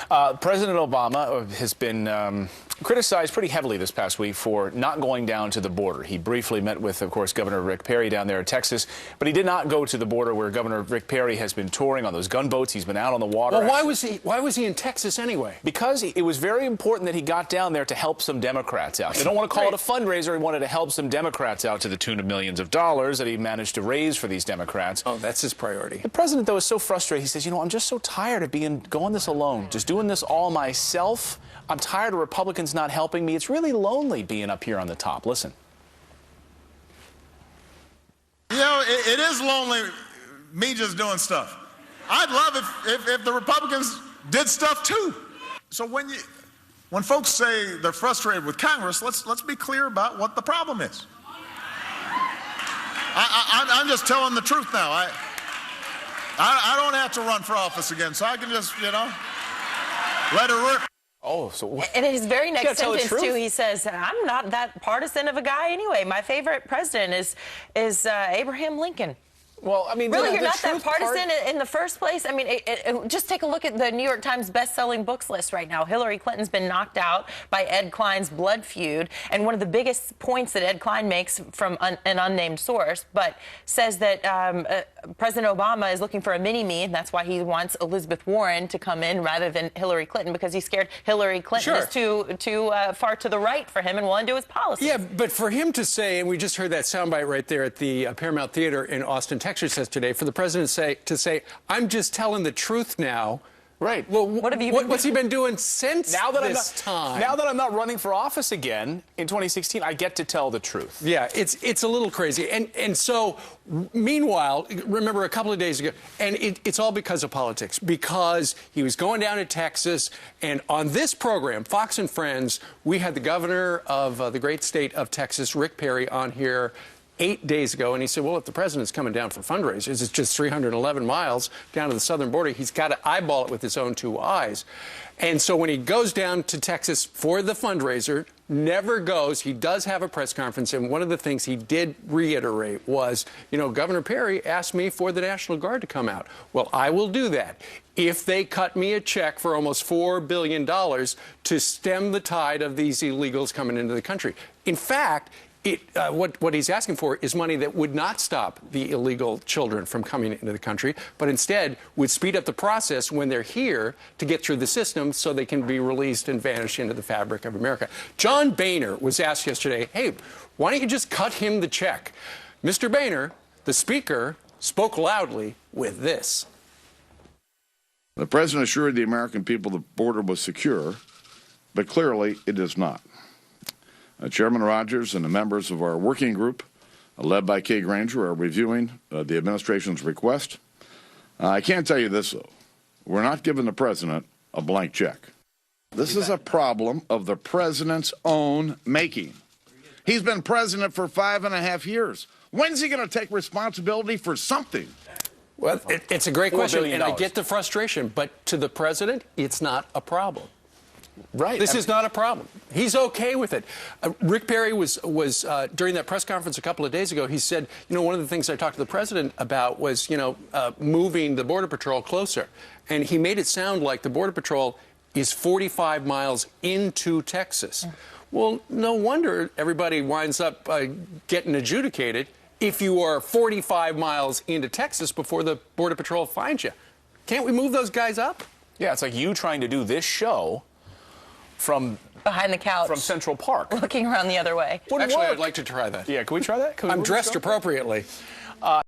President Obama has been criticized pretty heavily this past week for not going down to the border. He briefly met with, of course, Governor Rick Perry down there in Texas, but he did not go to the border where Governor Rick Perry has been touring on those gunboats. He's been out on the water. Well, why was he in Texas anyway? Because it was very important that he got down there to help some Democrats out. They don't want to call it a fundraiser. He wanted to help some Democrats out to the tune of millions of dollars that he managed to raise for these Democrats. Oh, that's his priority. The president, though, is so frustrated. He says, you know, I'm just so tired of going this alone, just doing this all myself. I'm tired of Republicans not helping me. It's really lonely being up here on the top. Listen. You know, it is lonely, me just doing stuff. I'd love if the Republicans did stuff too. So when folks say they're frustrated with Congress, let's be clear about what the problem is. I'm just telling the truth now. I don't have to run for office again, so I can just, you know, let it rip. Oh, so in his very next sentence, too, he says, I'm not that partisan of a guy anyway. My favorite president is Abraham Lincoln. Well, I mean, really, you're not that partisan in the first place? I mean, just take a look at the New York Times best-selling books list right now. Hillary Clinton's been knocked out by Ed Klein's blood feud, and one of the biggest points that Ed Klein makes from an unnamed source, but says that President Obama is looking for a mini-me, and that's why he wants Elizabeth Warren to come in rather than Hillary Clinton, because he's scared Hillary Clinton is too far to the right for him and will undo his policy. Yeah, but for him to say, and we just heard that soundbite right there at the Paramount Theater in Austin, Texas yesterday, for the president to say, I'm just telling the truth now. Right. Well, what's he been doing since this time? Now that I'm not running for office again in 2016, I get to tell the truth. Yeah, it's a little crazy. And so, meanwhile, remember a couple of days ago, and it's all because of politics, because he was going down to Texas, and on this program, Fox and Friends, we had the governor of the great state of Texas, Rick Perry, on here 8 days ago, and he said, well, if the president's coming down for fundraisers, it's just 311 miles down to the southern border. He's got to eyeball it with his own two eyes. And so when he goes down to Texas for the fundraiser, never goes. He does have a press conference, and one of the things he did reiterate was, you know, Governor Perry asked me for the National Guard to come out. Well, I will do that if they cut me a check for almost $4 billion to stem the tide of these illegals coming into the country. In fact, what he's asking for is money that would not stop the illegal children from coming into the country, but instead would speed up the process when they're here to get through the system so they can be released and vanish into the fabric of America. John Boehner was asked yesterday, hey, why don't you just cut him the check? Mr. Boehner, the speaker, spoke loudly with this. The president assured the American people the border was secure, but clearly it is not. Chairman Rogers and the members of our working group, led by Kay Granger, are reviewing the administration's request. I can't tell you this, though. We're not giving the president a blank check. This is a problem of the president's own making. He's been president for 5.5 years. When's he going to take responsibility for something? Well, it's a great question, and I get the frustration, but to the president, it's not a problem. Right. This is not a problem. He's okay with it. Rick Perry was during that press conference a couple of days ago, he said, you know, one of the things I talked to the president about was, you know, moving the Border Patrol closer. And he made it sound like the Border Patrol is 45 miles into Texas. Well, no wonder everybody winds up getting adjudicated if you are 45 miles into Texas before the Border Patrol finds you. Can't we move those guys up? Yeah, it's like you trying to do this show from behind the couch, from Central Park, looking around the other way. Actually, I'd like to try that. Yeah, can we try that? I'm dressed appropriately.